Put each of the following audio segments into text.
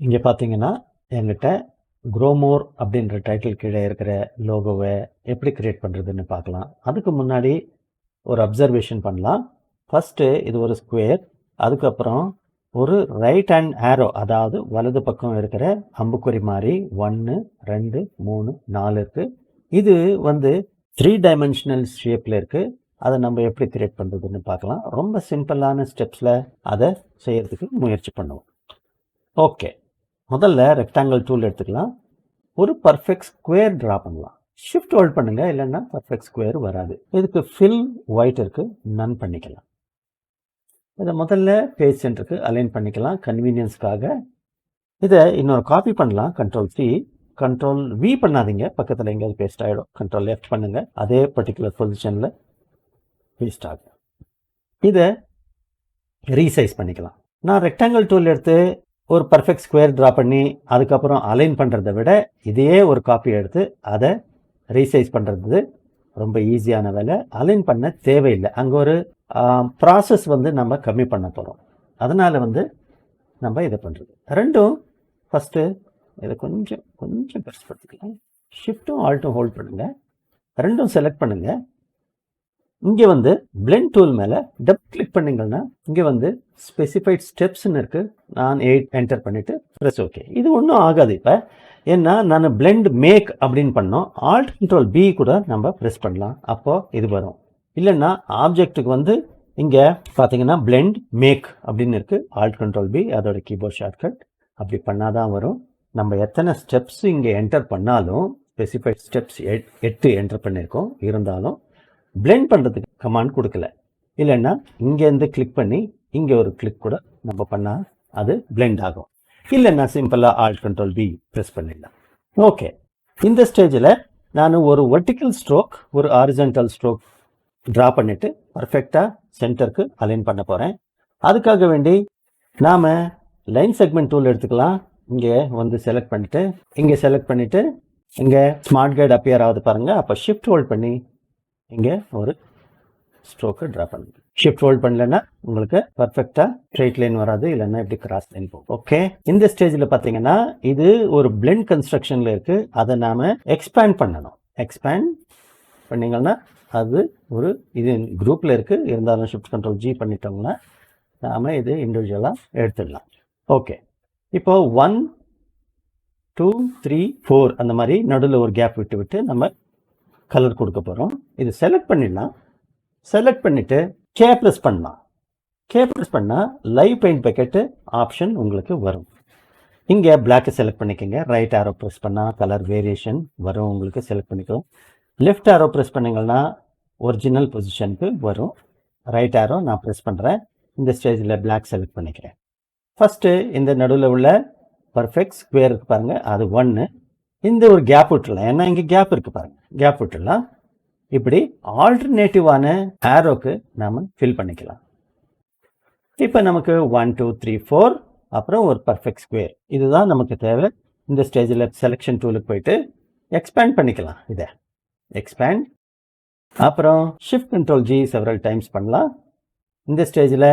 இங்க பார்த்தீங்கன்னா, என்கிட்ட "க்ரோமோர்" அப்படின்ற டைட்டில் கீழ இருக்கிற லோகோவ எப்படி கிரியேட் பண்றதுன்னு பார்க்கலாம். அதுக்கு முன்னாடி ஒரு அப்சர்வேஷன் பண்ணலாம். ஃபர்ஸ்ட்டு இது ஒரு ஸ்கொயர். அதுக்கப்புறம் ஒரு ரைட் ஹேண்ட் ஆரோ, அதாவது வலது பக்கம் இருக்கிற அம்புக்குறி மாரி 1, 2, 3, 4 இருக்கு. இது வந்து 3 டைமென்ஷனல் ஷேப்ல இருக்கு. அத நம்ம எப்படி கிரியேட் பண்றதுன்னு பார்க்கலாம். ரொம்ப சிம்பிளான ஸ்டெப்ஸ்ல அத செய்யறதுக்கு முயற்சி பண்ணுவோம். ஓகே. முதல்ல ரெக்டாங்கிள் டூல் எடுத்துக்கலாம். ஒரு பெர்ஃபெக்ட் ஸ்கொயர் டிரா பண்ணலாம். ஷிஃப்ட் ஹோல்ட் பண்ணுங்க, இல்லைன்னா பெர்ஃபெக்ட் ஸ்கொயர் வராது. இதுக்கு ஃபில் ஒயிட் இருக்கு, நன் பண்ணிக்கலாம். இதை முதல்ல பேஜ் சென்டருக்கு அலைன் பண்ணிக்கலாம் கன்வீனியன்ஸ்க்காக. இதை இன்னொரு காப்பி பண்ணலாம். கண்ட்ரோல்-C, கண்ட்ரோல்-V பண்ணாதீங்க, பக்கத்தில் எங்கேயாவது பேஸ்ட் ஆகிடும். கண்ட்ரோல்-F பண்ணுங்க, அதே பர்டிகுலர் பொசிஷனில் பேஸ்ட் ஆகும். இதை ரீசைஸ் பண்ணிக்கலாம். நான் ரெக்டாங்கிள் டூல் எடுத்து ஒரு பர்ஃபெக்ட் ஸ்கொயர் ட்ரா பண்ணி அதுக்கப்புறம் அலைன் பண்ணுறதை விட இதையே ஒரு காப்பி எடுத்து அதை ரீசைஸ் பண்ணுறது ரொம்ப ஈஸியான வேலை. அலைன் பண்ண தேவையில்லை. அங்கே ஒரு ப்ராசஸ் வந்து நம்ம கம்மி பண்ண போகிறோம். அதனால் வந்து நம்ம இதை பண்ணுறது ரெண்டும் ஃபஸ்ட்டு இதை கொஞ்சம் கொஞ்சம் பெருசுப்படுத்திக்கலாம். ஷிஃப்ட்டும் ஆல்ட்டும் ஹோல்ட் பண்ணுங்கள், ரெண்டும் செலக்ட் பண்ணுங்கள். இங்கே வந்து பிளெண்ட் டூல் மேலே டபுள் கிளிக் பண்ணிங்கன்னா இங்கே வந்து ஸ்பெசிஃபைட் ஸ்டெப்ஸ்ன்னு இருக்குது. நான் 8 என்டர் பண்ணிவிட்டு ப்ரெஸ் ஓகே. இது ஒன்றும் ஆகாது. இப்போ ஏன்னா நான் பிளெண்ட் மேக் அப்படின்னு பண்ணோம். ஆல்ட் கண்ட்ரோல்-B கூட நம்ம ப்ரெஸ் பண்ணலாம், அப்போது இது வரும். இல்லைன்னா ஆப்ஜெக்ட்டுக்கு வந்து இங்கே பார்த்தீங்கன்னா பிளெண்ட் மேக் அப்படின்னு இருக்குது. ஆல்ட் கண்ட்ரோல்-B அதோட கீபோர்ட் ஷார்ட்கட். அப்படி பண்ணால் தான் வரும். நம்ம எத்தனை ஸ்டெப்ஸ் இங்கே என்டர் பண்ணாலும் ஸ்பெசிஃபைட் ஸ்டெப்ஸ் 8 என்டர் பண்ணியிருக்கோம். இருந்தாலும் பிளெண்ட் பண்ணுறதுக்கு கமாண்ட் கொடுக்கல. இல்லைன்னா இங்கேருந்து கிளிக் பண்ணி இங்கே ஒரு கிளிக் கூட நம்ம பண்ணால் அது பிளெண்ட் ஆகும். இல்லைன்னா சிம்பிளாக ஆல்ட் கண்ட்ரோல்-B ப்ரெஸ் பண்ணிடலாம். ஓகே, இந்த ஸ்டேஜில் நான் ஒரு வெர்டிக்கல் ஸ்ட்ரோக், ஒரு ஹாரிசான்டல் ஸ்ட்ரோக் ட்ரா பண்ணிவிட்டு பர்ஃபெக்டாக சென்டருக்கு அலைன் பண்ண போகிறேன். அதுக்காக வேண்டி நாம் லைன் செக்மெண்ட் டூல் எடுத்துக்கலாம். இங்கே வந்து செலக்ட் பண்ணிவிட்டு இங்கே செலக்ட் பண்ணிவிட்டு இங்கே ஸ்மார்ட் கைட் அப்பியர் ஆகுது பாருங்கள். அப்போ ஷிஃப்ட் ஹோல்ட் பண்ணி இங்கே ஒரு ஸ்ட்ரோக்கை ட்ரா பண்ணுங்க. ஷிஃப்ட் ஹோல்ட் பண்ணலன்னா உங்களுக்கு பர்ஃபெக்டாக ஸ்ட்ரெயிட் லைன் வராது, இல்லைன்னா இப்படி கிராஸ் லைன் போகும். ஓகே, இந்த ஸ்டேஜில் பார்த்தீங்கன்னா இது ஒரு பிளெண்ட் கன்ஸ்ட்ரக்ஷனில் இருக்குது. அதை நாம் எக்ஸ்பேண்ட் பண்ணணும். எக்ஸ்பேண்ட் பண்ணிங்கன்னா அது ஒரு இது குரூப்பில் இருக்குது. இருந்தாலும் ஷிஃப்ட் கண்ட்ரோல்-G பண்ணிட்டோம்னா நாம் இது இண்டிவிஜுவலாக எடுத்துடலாம். ஓகே, இப்போது 1, 2, 3, 4 அந்த மாதிரி நடுவில் ஒரு கேப் விட்டு விட்டு நம்ம கலர் கொடுக்க போகிறோம். இது செலக்ட் பண்ணிடலாம். செலக்ட் பண்ணிவிட்டு K ப்ரெஸ் பண்ணலாம். K ப்ரெஸ் பண்ணால் லைவ் பெயிண்ட் பக்கெட்டு ஆப்ஷன் உங்களுக்கு வரும். இங்கே பிளாக்கை செலக்ட் பண்ணிக்கோங்க. ரைட் ஆரோ ப்ரெஸ் பண்ணால் கலர் வேரியேஷன் வரும், உங்களுக்கு செலக்ட் பண்ணிக்கலாம். லெஃப்ட் ஆரோ ப்ரெஸ் பண்ணிங்கன்னா ஒரிஜினல் பொசிஷனுக்கு வரும். ரைட் ஆரோ நான் ப்ரெஸ் பண்ணுறேன். இந்த ஸ்டேஜில் பிளாக் செலக்ட் பண்ணிக்கிறேன். ஃபஸ்ட்டு இந்த நடுவில் உள்ள பர்ஃபெக்ட் ஸ்கொயர் இருக்குது பாருங்கள், அது 1. இந்த ஒரு கேப் விட்டுடலாம், ஏன்னா இங்கே கேப் இருக்குது பாருங்கள். கேப் விட்டுடலாம். இப்படி ஆல்டர்னேட்டிவான ஆரோக்கு நாம் ஃபில் பண்ணிக்கலாம். இப்போ நமக்கு 1, 2, 3, 4 அப்புறம் ஒரு பர்ஃபெக்ட் ஸ்கொயர், இதுதான் நமக்கு தேவை. இந்த ஸ்டேஜில் செலெக்ஷன் டூலுக்கு போயிட்டு எக்ஸ்பேண்ட் பண்ணிக்கலாம். இதை எக்ஸ்பேண்ட், அப்புறம் ஷிஃப்ட் கண்ட்ரோல்-G செவரல் டைம்ஸ் பண்ணலாம். இந்த ஸ்டேஜில்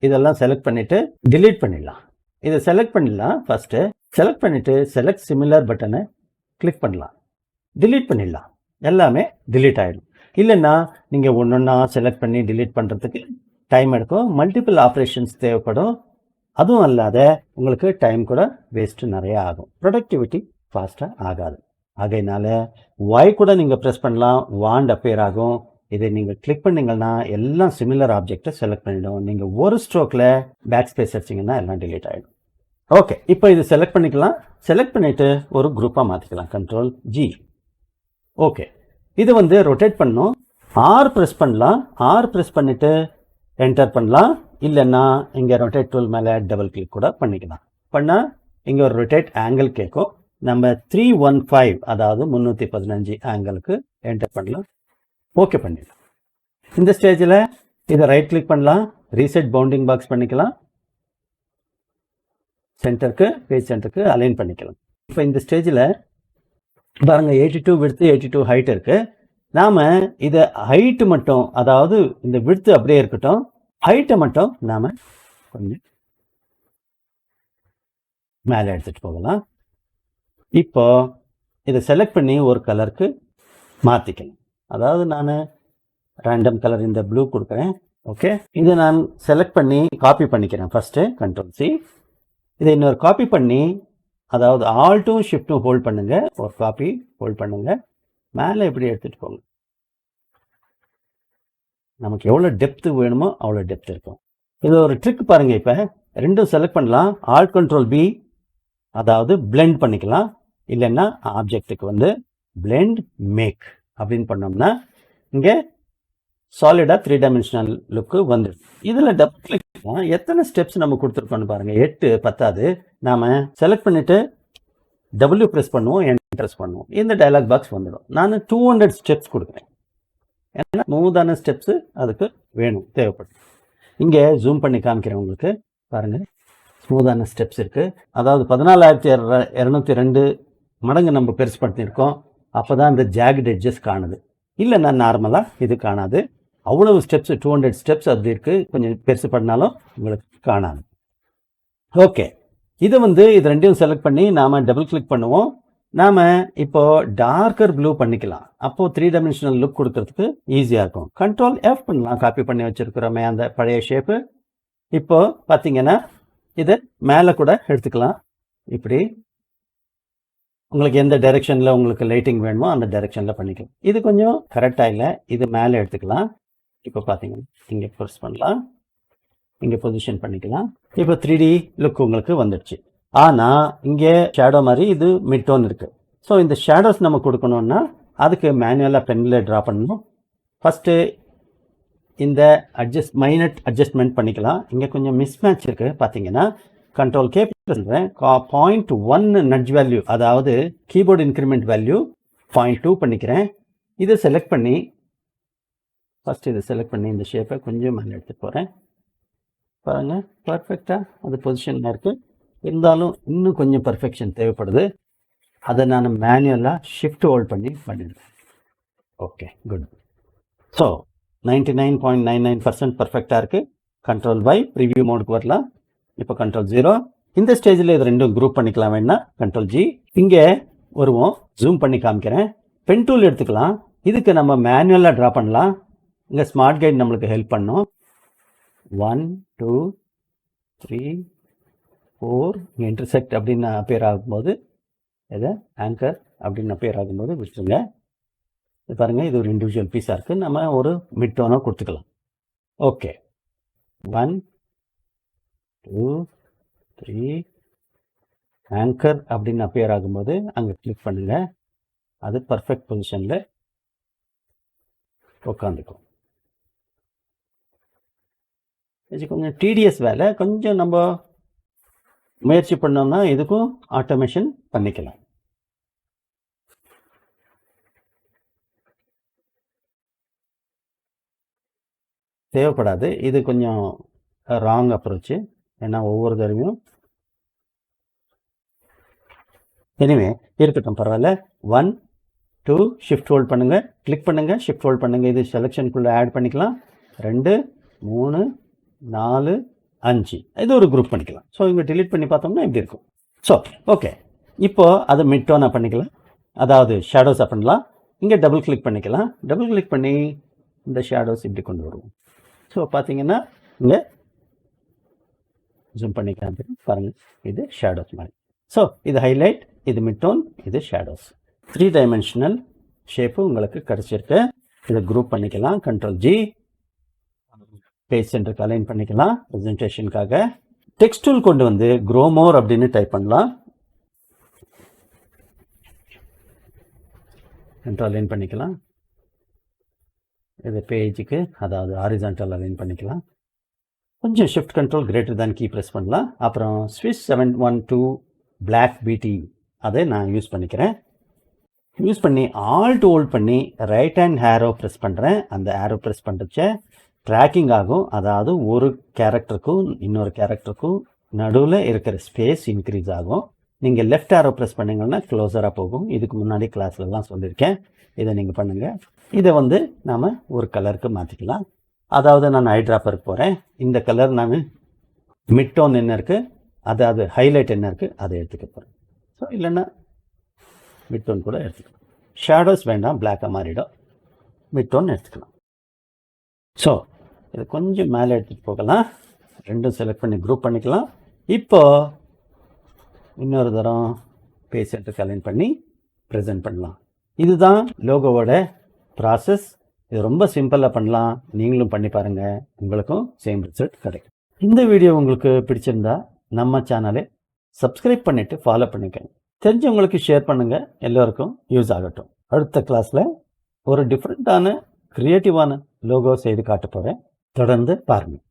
இதெல்லாம் செலக்ட் பண்ணிவிட்டு டிலீட் பண்ணிடலாம். இதை செலக்ட் பண்ணிடலாம். ஃபஸ்ட்டு செலக்ட் பண்ணிவிட்டு செலக்ட் சிமிலர் பட்டனை கிளிக் பண்ணலாம். டிலீட் பண்ணிடலாம். எல்லாமே டிலீட் ஆகிடும். இல்லைன்னா நீங்கள் ஒன்றா செலக்ட் பண்ணி டிலீட் பண்ணுறதுக்கு டைம் எடுக்கும், மல்டிபிள் ஆப்ரேஷன்ஸ் தேவைப்படும். அதுவும் அல்லாத உங்களுக்கு டைம் கூட வேஸ்ட்டு நிறையா ஆகும், ப்ரொடக்டிவிட்டி ஃபாஸ்ட்டாக ஆகாது. ஆகையினால Y கூட நீங்கள் ப்ரெஸ் பண்ணலாம், வாண்ட் அப்பேர் ஆகும். இதை நீங்கள் கிளிக் பண்ணிங்கன்னா எல்லாம் சிமிலர் ஆப்ஜெக்டை செலக்ட் பண்ணிவிடும். நீங்கள் ஒரு ஸ்ட்ரோக்கில் பேக் ஸ்பேஸ் அடிச்சிங்கன்னா எல்லாம் டிலீட் ஆகிடும். ஓகே, இப்போ இது செலக்ட் பண்ணிக்கலாம். செலக்ட் பண்ணிவிட்டு ஒரு குரூப்பாக மாற்றிக்கலாம். கண்ட்ரோல்-G. ஓகே, இது வந்து ரொட்டேட் பண்ணணும். R ப்ரெஸ் பண்ணலாம். R ப்ரெஸ் பண்ணிவிட்டு என்டர் பண்ணலாம். இல்லைன்னா இங்கே ரொட்டேட் டூல் மேலே டபுள் கிளிக் கூட பண்ணிக்கலாம். பண்ணால் இங்கே ஒரு ரொட்டேட் ஆங்கிள் கேட்கும். நம்ம 315 அதாவது 315 ஆங்கிளுக்கு என்டர் பண்ணலாம். ஓகே பண்ணிடலாம். இந்த ஸ்டேஜில் இதை ரைட் கிளிக் பண்ணலாம். ரீசெட் பவுண்டிங் பாக்ஸ் பண்ணிக்கலாம். சென்டருக்கு, பேஜ் சென்டருக்கு அலைன் பண்ணிக்கலாம். இப்போ இந்த ஸ்டேஜில் பாருங்கள் 82 விட்த்து 82 ஹைட் இருக்குது. நாம் இதை ஹைட்டு மட்டும், அதாவது இந்த விட்த்து அப்படியே இருக்கட்டும், ஹைட்டை மட்டும் நாம் கொஞ்சம் மேலே எடுத்துகிட்டு போகலாம். இப்போ இதை செலக்ட் பண்ணி ஒரு கலருக்கு மாற்றிக்கணும். அதாவது நான் ரேண்டம் கலர் இந்த ப்ளூ கொடுக்குறேன். ஓகே, இதை நான் செலக்ட் பண்ணி காப்பி பண்ணிக்கிறேன். First Ctrl+C. இதை இன்னொரு காப்பி பண்ணி, அதாவது ஆல்ட்டும் ஷிஃப்ட்டும் ஹோல்ட் பண்ணுங்கள், ஒரு காப்பி ஹோல்ட் பண்ணுங்கள், மேலே இப்படி எடுத்துகிட்டு போங்க. நமக்கு எவ்வளோ டெப்த்து வேணுமோ அவ்வளோ டெப்த் இருக்கும். இது ஒரு ட்ரிக் பாருங்கள். இப்போ ரெண்டும் செலக்ட் பண்ணலாம். Alt Ctrl+B, அதாவது பிளெண்ட் பண்ணிக்கலாம். இல்லைன்னா ஆப்ஜெக்ட்டுக்கு வந்து பிளெண்ட் மேக் அப்படின்னு பண்ணோம்னா இங்கே சாலிடாக 3 டைமென்ஷனல் லுக்கு வந்துடும். இதில் டபுள் கிளிக் எத்தனை ஸ்டெப்ஸ் நம்ம கொடுத்துருக்கோன்னு பாருங்கள். 8 பத்தாது. நாம் செலக்ட் பண்ணிவிட்டு டபிள்யூ ப்ரெஸ் பண்ணுவோம், என்ட்ரஸ் பண்ணுவோம், இந்த டயலாக் பாக்ஸ் வந்துடும். நான் 200 ஸ்டெப்ஸ் கொடுக்குறேன். ஏன்னா ஸ்மூத்தான ஸ்டெப்ஸு அதுக்கு வேணும், தேவைப்படும். இங்கே ஜூம் பண்ணி காமிக்கிறேன் உங்களுக்கு. பாருங்கள், ஸ்மூத்தான ஸ்டெப்ஸ் இருக்குது. அதாவது 14,202 மடங்கு நம்ம பெருசு பண்ணியிருக்கோம். அப்போ தான் இந்த ஜாக்ட் எட்ஜஸ் காணுது. இல்லைன்னா நார்மலாக இது காணாது. அவ்வளவு ஸ்டெப்ஸ், 200 ஸ்டெப்ஸ் அப்படி இருக்குது. கொஞ்சம் பெருசு பண்ணாலும் உங்களுக்கு காணாது. ஓகே, இது இது ரெண்டையும் செலக்ட் பண்ணி நாம் டபுள் கிளிக் பண்ணுவோம். நாம் இப்போது டார்க்கர் ப்ளூ பண்ணிக்கலாம். அப்போது 3 டைமென்ஷனல் லுக் கொடுக்கறதுக்கு ஈஸியாக இருக்கும். Ctrl+F பண்ணலாம், காப்பி பண்ணி வச்சுருக்கிறோமே அந்த பழைய ஷேப்பு. இப்போது பார்த்தீங்கன்னா இதை மேலே கூட எடுத்துக்கலாம். இப்படி உங்களுக்கு எந்த டைரெக்ஷனில் உங்களுக்கு லைட்டிங் வேணுமோ அந்த டைரெக்ஷனில் பண்ணிக்கலாம். இது கொஞ்சம் கரெக்டாக இல்லை, இது மேலே எடுத்துக்கலாம். இப்போ பார்த்தீங்கன்னா இங்கே ப்ரெஸ் பண்ணலாம், இங்கே பொசிஷன் பண்ணிக்கலாம். இப்போ 3D லுக் உங்களுக்கு வந்துடுச்சு. ஆனால் இங்கே ஷேடோ மாதிரி இது மிட் டோன் இருக்குது. ஸோ இந்த ஷேடோஸ் நம்ம கொடுக்கணுன்னா அதுக்கு மேனுவலாக பென்னில் ட்ரா பண்ணணும். ஃபஸ்ட்டு இந்த மைனர் அட்ஜஸ்ட்மெண்ட் பண்ணிக்கலாம். இங்கே கொஞ்சம் மிஸ்மேட்ச் இருக்குது. பார்த்தீங்கன்னா Ctrl+K பண்ணுறேன். 0.1 நட்ஜ் வேல்யூ, அதாவது கீபோர்டு இன்க்ரிமெண்ட் வேல்யூ 0.2 பண்ணிக்கிறேன். இதை செலக்ட் பண்ணி ஃபஸ்ட்டு இதை செலக்ட் பண்ணி இந்த ஷேப்பை கொஞ்சம் மேலே எடுத்துகிட்டு போகிறேன். பாருங்கள், பர்ஃபெக்டாக அது பொசிஷனில் இருக்குது. இருந்தாலும் இன்னும் கொஞ்சம் பர்ஃபெக்ஷன் தேவைப்படுது. அதை நான் மேனுவலாக ஷிஃப்ட் ஹோல்ட் பண்ணி பண்ணிடுவேன். Okay, good. ஸோ 99.99% பர்ஃபெக்டாக இருக்குது. Ctrl+Y ப்ரிவியூ மோடுக்கு வரலாம். இப்போ Ctrl+0. இந்த ஸ்டேஜில் இது ரெண்டும் குரூப் பண்ணிக்கலாம். வேணா Ctrl+G. இங்கே வருவோம், ஜூம் பண்ணி காமிக்கிறேன். பென் டூல் எடுத்துக்கலாம். இதுக்கு நம்ம மேனுவலாக ட்ரா பண்ணலாம். இங்கே ஸ்மார்ட் கைட் நம்மளுக்கு ஹெல்ப் பண்ணும். 1 2 3 4 இங்கே இன்டர்செக்ட் அப்படின்னு அப்பேர் ஆகும்போது, இதை ஆங்கர் அப்படின்னு அப்பேர் ஆகும்போது விட்டுருங்க. இது பாருங்கள், இது ஒரு இண்டிவிஜுவல் பீஸாக இருக்குது. நம்ம ஒரு மிட் டோனாக கொடுத்துக்கலாம். ஓகே, 1 2 3 ஆங்கர் அப்படின்னு அப்பேர் ஆகும்போது அங்கே கிளிக் பண்ணுங்கள். அது பர்ஃபெக்ட் பொசிஷனில் உட்காந்துக்கும். இது கொஞ்சம் டிடிஎஸ் வேலை. கொஞ்சம் நம்ம முயற்சி பண்ணோம்னா இதுக்கும் ஆட்டோமேஷன் பண்ணிக்கலாம். தேவைப்படாது. இது கொஞ்சம் ராங் அப்ரோச்சு. ஏன்னா ஒவ்வொரு தடவையும் எனிவே இருக்கட்டும், பரவாயில்ல. 1 2 ஷிஃப்ட் ஹோல்ட் பண்ணுங்கள், கிளிக் பண்ணுங்கள், ஷிஃப்ட் ஹோல்ட் பண்ணுங்கள். இது செலெக்ஷனுக்குள்ளே ஆட் பண்ணிக்கலாம். 2 3 4 5 இது ஒரு குரூப் பண்ணிக்கலாம். ஸோ இங்கே டிலீட் பண்ணி பார்த்தோம்னா இப்படி இருக்கும். ஸோ ஓகே, இப்போது அது மிட் டோனாக பண்ணிக்கலாம், அதாவது ஷேடோஸாக பண்ணலாம். இங்கே டபுள் கிளிக் பண்ணிக்கலாம். டபுள் கிளிக் பண்ணி இந்த ஷேடோஸ் இப்படி கொண்டு வருவோம். ஸோ பார்த்தீங்கன்னா இங்கே ஜூம் பண்ணி காமிக்கிறேன் பாருங்கள், இது ஷேடோஸ் மாதிரி. ஸோ இது ஹைலைட், இது மிட் டோன், இது ஷேடோஸ். 3 டைமென்ஷனல் ஷேப்பு உங்களுக்கு கிடச்சிருக்கு. இதை குரூப் பண்ணிக்கலாம். Ctrl+G, பேஜ் சென்டருக்கு அலைன் பண்ணிக்கலாம் ப்ரெசன்டேஷனுக்காக. டெக்ஸ்ட் டூல் கொண்டு வந்து க்ரோமோர் அப்படின்னு டைப் பண்ணலாம். சென்டர் அலைன் பண்ணிக்கலாம். இது பேஜுக்கு, அதாவது ஹாரிசான்டல் அலைன் பண்ணிக்கலாம். கொஞ்சம் shift control greater than key press பண்ணலாம். அப்புறம் ஸ்விஸ் 712 பிளாக் பிடி அதை நான் யூஸ் பண்ணிக்கிறேன். யூஸ் பண்ணி ஆல்ட் ஹோல்ட் பண்ணி ரைட் ஹேண்ட் ஹேரோ ப்ரெஸ் பண்ணுறேன். அந்த ஹேரோ ப்ரெஸ் பண்ணுறச்ச ட்ராக்கிங் ஆகும். அதாவது ஒரு கேரக்டருக்கும் இன்னொரு கேரக்டருக்கும் நடுவில் இருக்கிற ஸ்பேஸ் இன்க்ரீஸ் ஆகும். நீங்கள் லெஃப்ட் ஹேரோ ப்ரெஸ் பண்ணிங்கன்னா க்ளோஸராக போகும். இதுக்கு முன்னாடி கிளாஸ்லலாம் சொல்லியிருக்கேன். இதை நீங்கள் பண்ணுங்கள். இதை நாம் ஒரு கலருக்கு மாற்றிக்கலாம். அதாவது நான் ஐ ட்ராப்பருக்கு போகிறேன். இந்த கலர் நான் மிட் டோன் என்ன இருக்குது அதாவது ஹைலைட் என்ன இருக்குது அதை எடுத்துக்க போகிறேன். ஸோ இல்லைன்னா மிட் டோன் கூட எடுத்துக்கலாம். ஷேடோஸ் வேண்டாம், பிளாக்காக மாறிடும். மிட் டோன் எடுத்துக்கலாம். ஸோ இது கொஞ்சம் மேலே எடுத்துகிட்டு போகலாம். ரெண்டும் செலக்ட் பண்ணி குரூப் பண்ணிக்கலாம். இப்போது இன்னொரு தரம் பேஜ் சென்டருக்கு அலைன் பண்ணி ப்ரெசென்ட் பண்ணலாம். இதுதான் லோகோவோட ப்ராசஸ். இது ரொம்ப சிம்பிளாக பண்ணலாம். நீங்களும் பண்ணி பாருங்கள், உங்களுக்கும் சேம் ரிசல்ட் கிடைக்கும். இந்த வீடியோ உங்களுக்கு பிடிச்சிருந்தா நம்ம சேனலை சப்ஸ்கிரைப் பண்ணிவிட்டு ஃபாலோ பண்ணிக்கோங்க. தெரிஞ்சவங்களுக்கு ஷேர் பண்ணுங்கள், எல்லோருக்கும் யூஸ் ஆகட்டும். அடுத்த கிளாஸில் ஒரு டிஃப்ரெண்ட்டான க்ரியேட்டிவான லோகோ செய்து காட்ட போகிறேன். தொடர்ந்து பாருங்கள்.